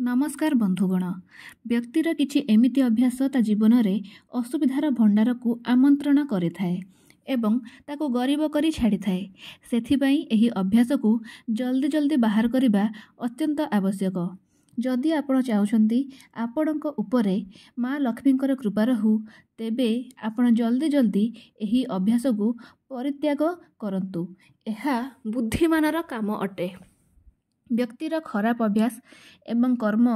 नमस्कार बंधुगण। व्यक्तिर किछि एमिति अभ्यास ता जीवन में असुविधार भंडार को आमंत्रण करिथाए एवं ताको गरीब करी छाड़ी थाए। सेथिपाई एही अभ्यास को जल्दी जल्दी बाहर करिबा अत्यंत आवश्यक। जदि आपण चाहुछंती आपणक उपरे माँ लक्ष्मींकर कृपा रहू तेबे आपण जल्दी जल्दी एही अभ्यास को परित्याग करंतु। एहा बुद्धिमानर काम अटे। व्यक्तिर खराब अभ्यास एवं कर्म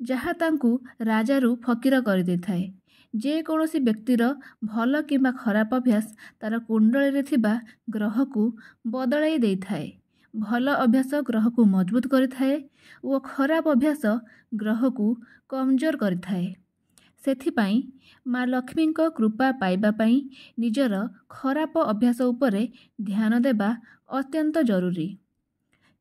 जहाँ तांकु राजारू फकीर कर दे थाए। जे कौनसी व्यक्तिर भल किंबा खराब अभ्यास तार कुंडली रे थिबा ग्रह को बदलाई दे थाए। भल अभ्यास ग्रह को मजबूत करि थाए और खराब अभ्यास ग्रह को कमजोर करि थाए। सेथिपाई माँ लक्ष्मी कृपा पाइबा पाई निजर खराब अभ्यास उपरे ध्यान देबा अत्यंत जरूरी।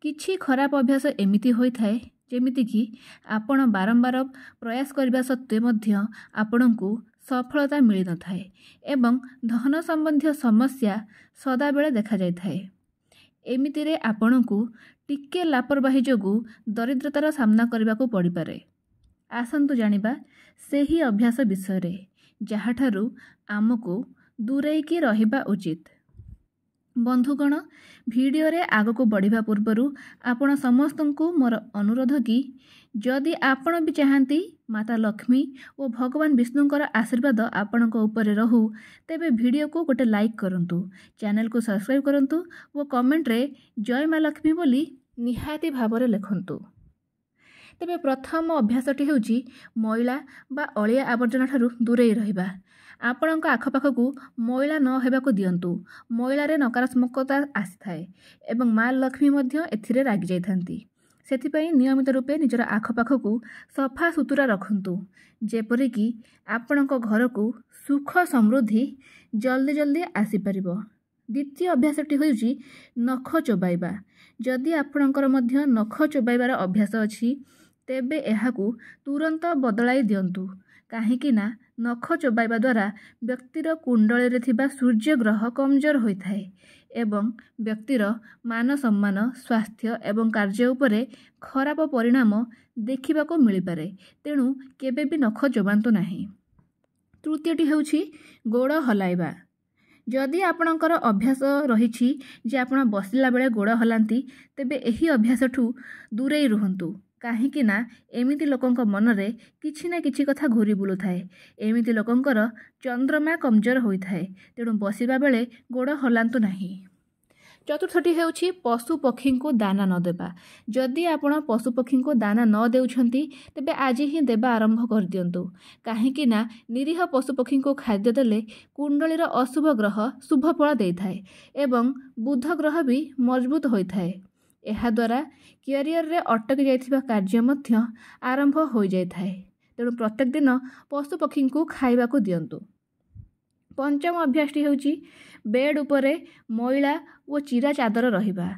किछि खराब अभ्यास एमिति होई थाए जेमिति कि आपण बारंबार प्रयास करबा सत्वे मध्य आपणको सफलता मिली न थाए एवं धन संबंधी समस्या सदा बेले देखा जाय थाए। एमिति रे आपणको टिके लापरवाही जोगु दरिद्रतार सामना करबा को पड़ी पारे। आसंतु जानिबा सेही अभ्यास विषय रे जहाँठारू आमको दूरेई की रहिबा उचित। बंधुगण, भिडियो रे आग को बढ़िबा पूर्वरु आपण समस्त को मोर अनुरोध कि जदि आपण भी चाहती माता लक्ष्मी और भगवान विष्णुंकर आशीर्वाद आपणक उपरे रहू तेबे भिडियो को गोटे लाइक करंतु, चैनल को सब्सक्राइब करंतु और कमेंट रे जय माँ लक्ष्मी बोली निहाती भावरे लिखंतु। तेबे प्रथम अभ्यासटी हेउची मैला बा अलिया आवर्जना ठारू दूरेई रहिबा। आपणक आखपाख को मैला न हेबाको दियंतु। मैला रे नकारात्मकता आसीथाए एवं माँ लक्ष्मी मध्य एथिरे रागी जाइथांती। सेथिपाई नियमित रूपे निजर आखपाख को सफा सुतुरा रखंतु जेपरि कि आपणक घर को सुख समृद्धि जल्दी जल्दी आसी परिबो। द्वितीय अभ्यासटी होउची नख चोबाइबा। जदि आपणकर मध्य नख चोबाइबार अभ्यास अछि तेबे एहाकू तुरंत बदलाई दियंतु। काहेकि ना नख चोबाइबा द्वारा व्यक्तिर कुंडली रे थिबा सूर्य ग्रह कमजोर होइथाए एवं व्यक्तिर मान सम्मान स्वास्थ्य एवं कार्य उपरे खराब परिणाम देखिबाको मिली पारे। तेणु केबे भी नख चोबांतु नाही। तृतीयटी हेउछि गोड़ हलाइबा। जदि आपणकर अभ्यास रहिछि जे आपण बसिला बेले गोड़ हलांती तेबे एही अभ्यासठू दूरेई रुहंतु। काहेकि ना एमिति लोकंक मनरे किछि ना किछि कथा घूरी बुलु थाए। एमिति लोकंकर चंद्रमा कमजोर होइथाए। तेणु बसिबा बेले गोड़ हलांतु नाही। चतुर्थटी हेउछि पशु पक्षी को दाना न देबा। जदि आपण पशु पक्षी को दाना न देउछंती तेबे आज ही देबा आरंभ कर दियंतु। काहेकि ना निरीह पशु पक्षी को खाद्य देले कुंडलीर अशुभ ग्रह शुभ फल देइथाए एवं बुध ग्रह भी मजबूत होइथाए। एहा द्वारा कैरियर रे अटकी जाइथिबा कार्य मध्य आरंभ हो जाइथाए। तेणु प्रत्येक दिन पशु पक्षी को खाइबा को दियंतु। पंचम अभ्यासटी हेउची बेड उपरे मैला और चिरा चादर रहिबा।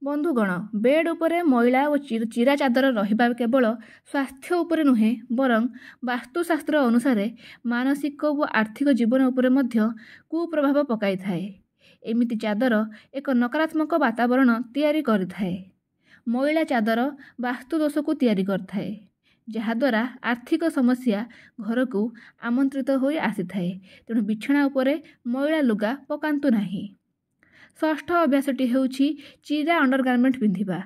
बंधुगण, बेड उपरे मैला और चिरा चादर रहिबा केवल स्वास्थ्य उपरे नुहे बरं वास्तुशास्त्र अनुसार मानसिक और आर्थिक जीवन उपरे मध्य कुप्रभाव पकाई थाए। एमिति चादर एक नकारात्मक वातावरण तैयारी करिथाए। मैला चादर वास्तु दोष को तैयारी करथाए जहाद्वारा आर्थिक समस्या घर को आमंत्रित होई आसीथाए। तेणु बिछଣା उपरे मैला लुगा पकांतु नाही। षष्ठ अभ्यासटी हेउछि चिरा अंडरगारमेंट पिंधिबा।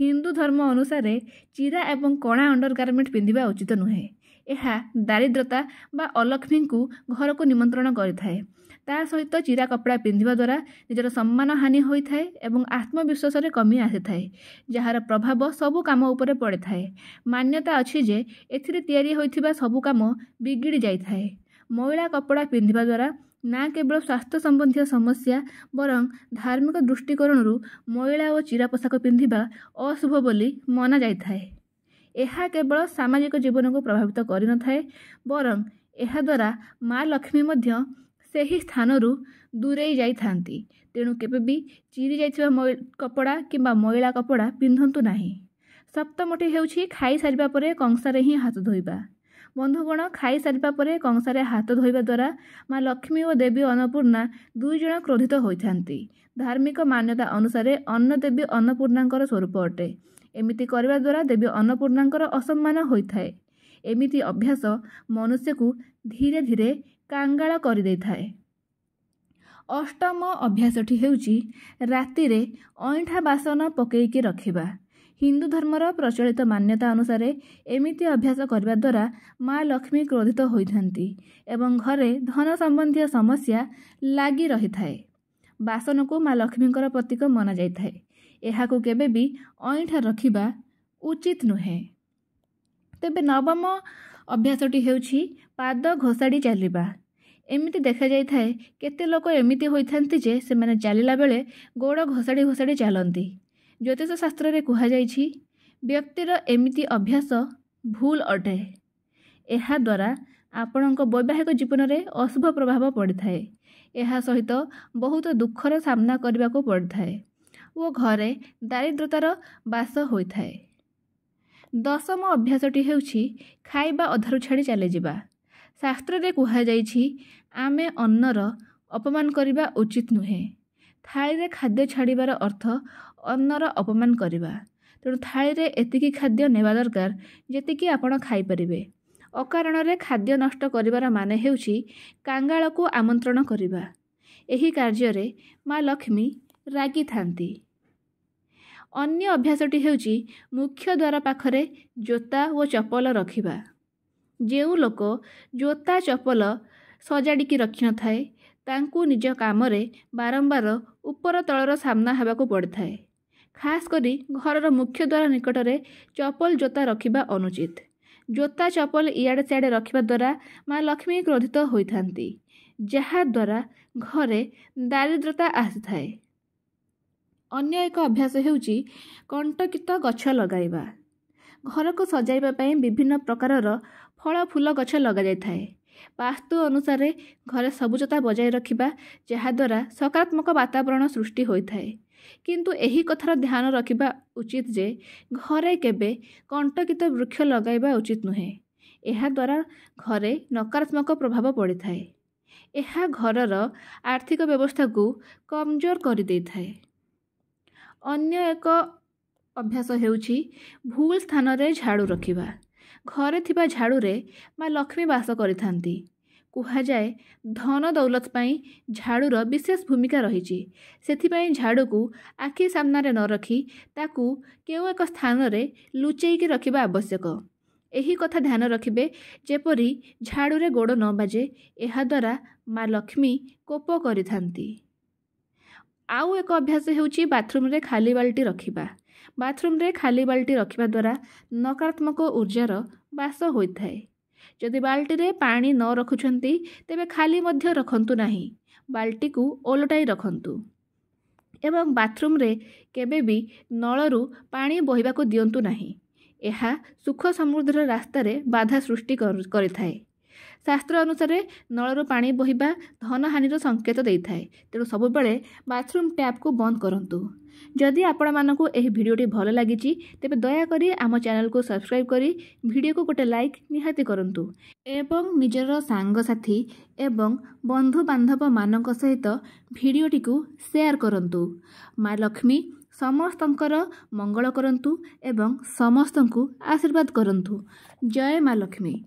हिंदू धर्म अनुसार चिरा एवं कणा अंडरगारमेंट पिंधिबा उचित नुहे। एहा दारिद्रता बा अलक्ष्मी को घर को निमंत्रण करिथाए। ता सहित चिरा कपड़ा पिंधिबा द्वारा निजर सम्मान हानि होइथाए एवं आत्मविश्वास रे कमी आसीथाए जहार प्रभाव सबु काम उपरे पड़े थाए। मान्यता अछि जे एथिरे तैयारी होइथिबा सबु काम बिगिड़ी जाइथाए। मैला कपड़ा पिंधिबा द्वारा ना केवल स्वास्थ्य संबंधी समस्या बरं धार्मिक दृष्टिकोणरू मैला और चिरा पोशाक पिंधिबा अशुभ बोली मना जाइथाए। एहा केवल सामाजिक जीवन को प्रभावित करि न थाए बरं एहा द्वारा माँ लक्ष्मी मध्य सेही स्थानरू दूरेई जाई थांती। तेणु केबे भी चिरी जाइथिबा कपड़ा किंबा मैला कपड़ा पिंधंतु नाही। सप्तमटी हेउछि खाई सारिबा परे कंसारे ही हाथ धोइबा। बंधुगण, खाई सारिबा परे कंसारे हाथ धोइबा द्वारा माँ लक्ष्मी और देवी अन्नपूर्णा दुई जण क्रोधित होइथांती। धार्मिक मान्यता अनुसार अन्न देवी अन्नपूर्णांकर स्वरूप अटे। एमिति करबा द्वारा देवी अन्नपूर्णांकर असम्मान होइथाए। एमिति अभ्यास मनुष्य को धीरे धीरे कांगाल कर देइथाए। अष्टम अभ्यासटी हेउची राति रे अइठा बासन पकेइकी रखिबा। हिंदू धर्मर प्रचलित मान्यता अनुसार एमिति अभ्यास करबा द्वारा माँ लक्ष्मी क्रोधित होइथांती एवं घरे धन संबंधी समस्या लागी रही थाए। बासन को माँ लक्ष्मींकर प्रतीक मना जाइथाए। एहाकू केबे भी अइठा रखिबा उचित नुहे। तेबे नवम अभ्यासटी हेउची पाद घोषाड़ी चलिबा। एमिति देखा जाइथाए केते लोक एमिति होइथांती जे से माने चलिला बेले गोड़ घोषाड़ी घोषाड़ी चलती। ज्योतिष शास्त्र रे कहा जाइछि व्यक्तिर एमिति अभ्यास भूल अटे। एहा द्वारा आपणक वैवाहिक जीवन में अशुभ प्रभाव पड़ी थाए। एहा सहित बहुत दुखर सामना करने को पड़ी थाए और घरे दारिद्रतार बास होइथाए। दशम अभ्यासटी हेउछि खाइबा अधारु छाड़ी चली जिबा। शास्त्र रे कहा जाइछि आमे अन्नर अपमान करिबा उचित नुहे। थाली रे खाद्य छाड़िबार अर्थ अन्नर अपमान करिबा। तेणु थाली रे एतिकी खाद्य नेबा दरकार जेतिकी आपण खाई परिबे। अकारण रे खाद्य नष्ट करिबार माने हेउछि कांगाल को आमंत्रण करिबा। एही कार्य रे माँ लक्ष्मी रागी थांती। अन्य अभ्यासटी हेउछि मुख्य द्वार पाखरे जोता और चपल रखिबा। जेउ लोक जोता चपल सजाड़िकी रखि न थाए तांकू निज काम रे बारंबार ऊपर तलर सामना हेबाकू पड़िथाए। खास करी घरर मुख्य द्वार निकट रे चपल जोता रखिबा अनुचित। जोता चपल इयाड़े सियाड़े रखिबा द्वारा माँ लक्ष्मी क्रोधित होइथांती, जहा द्वारा घरे दारिद्रता आसीथाए। अन्य एक अभ्यास हेउछि कंटकित गछ लगाइबा। घर को सजाइबा पई विभिन्न प्रकारर फल फूल गछ लगा जाइथाए। वास्तु अनुसार घरे सबुजता बजाय रखिबा जहा द्वारा सकारात्मक वातावरण सृष्टि होइथाए। किंतु एही कथार ध्यान रखिबा उचित जे घरे केबे कंटकित वृक्ष लगाइबा उचित नुहे। एहा द्वारा घरे नकारात्मक प्रभाव पड़ी थाए। एहा घरर आर्थिक व्यवस्था को कमजोर कर देइथाए। अन्य एक अभ्यास हेउछि भूल स्थान रे झाड़ू रखिबा। घरे थिबा झाड़ू रे माँ लक्ष्मी वास करिथांती। कहा जाए धन दौलत पाई झाड़ूर विशेष भूमिका रही। सेथिपाई झाड़ू को आखि सामने न रखी ताकू केउ एक स्थान रे लुचेईकी रखिबा आवश्यक। एही कथा ध्यान रखिबे जेपरी झाड़ू रे गोड़ न बाजे। एहा द्वारा माँ लक्ष्मी कोप करिथांती। आउ एक अभ्यास हेउछि बाथरूम रे खाली बाल्टी रखिबा। बाथरूम रे खाली बाल्टी रखिबा द्वारा नकारात्मक ऊर्जार बास होइथाए। जदि बाल्टी रे पानी न रखुछंती तेबे खाली मध्य रखंतु नाही। बाल्टी को ओलटाई रखंतु एवं बाथरूम रे केबे भी नलरू पानी बहिबाको दियंतु नाही। एहा सुख समृद्धिर रास्ता रे बाधा सृष्टि करिथाए। शास्त्र अनुसार नलरू पानी बहिबा धन हानिर संकेत देइथाए। तेणु सबुबेले बाथरूम टैप को बंद करंतु। जदि आपण मानकू एही भिडियोटी भल लागिछि तेबे दया करी आम चैनल को सब्सक्राइब करी भिडियो को गोटे लाइक निहाती करंतु एवं निजर सांगसाथी एवं बंधु बांधव मानक सहित भिडियोटी को शेयर करंतु। माँ लक्ष्मी समस्तंकर मंगल करंतु एवं समस्तंकु आशीर्वाद करंतु। जय माँ लक्ष्मी।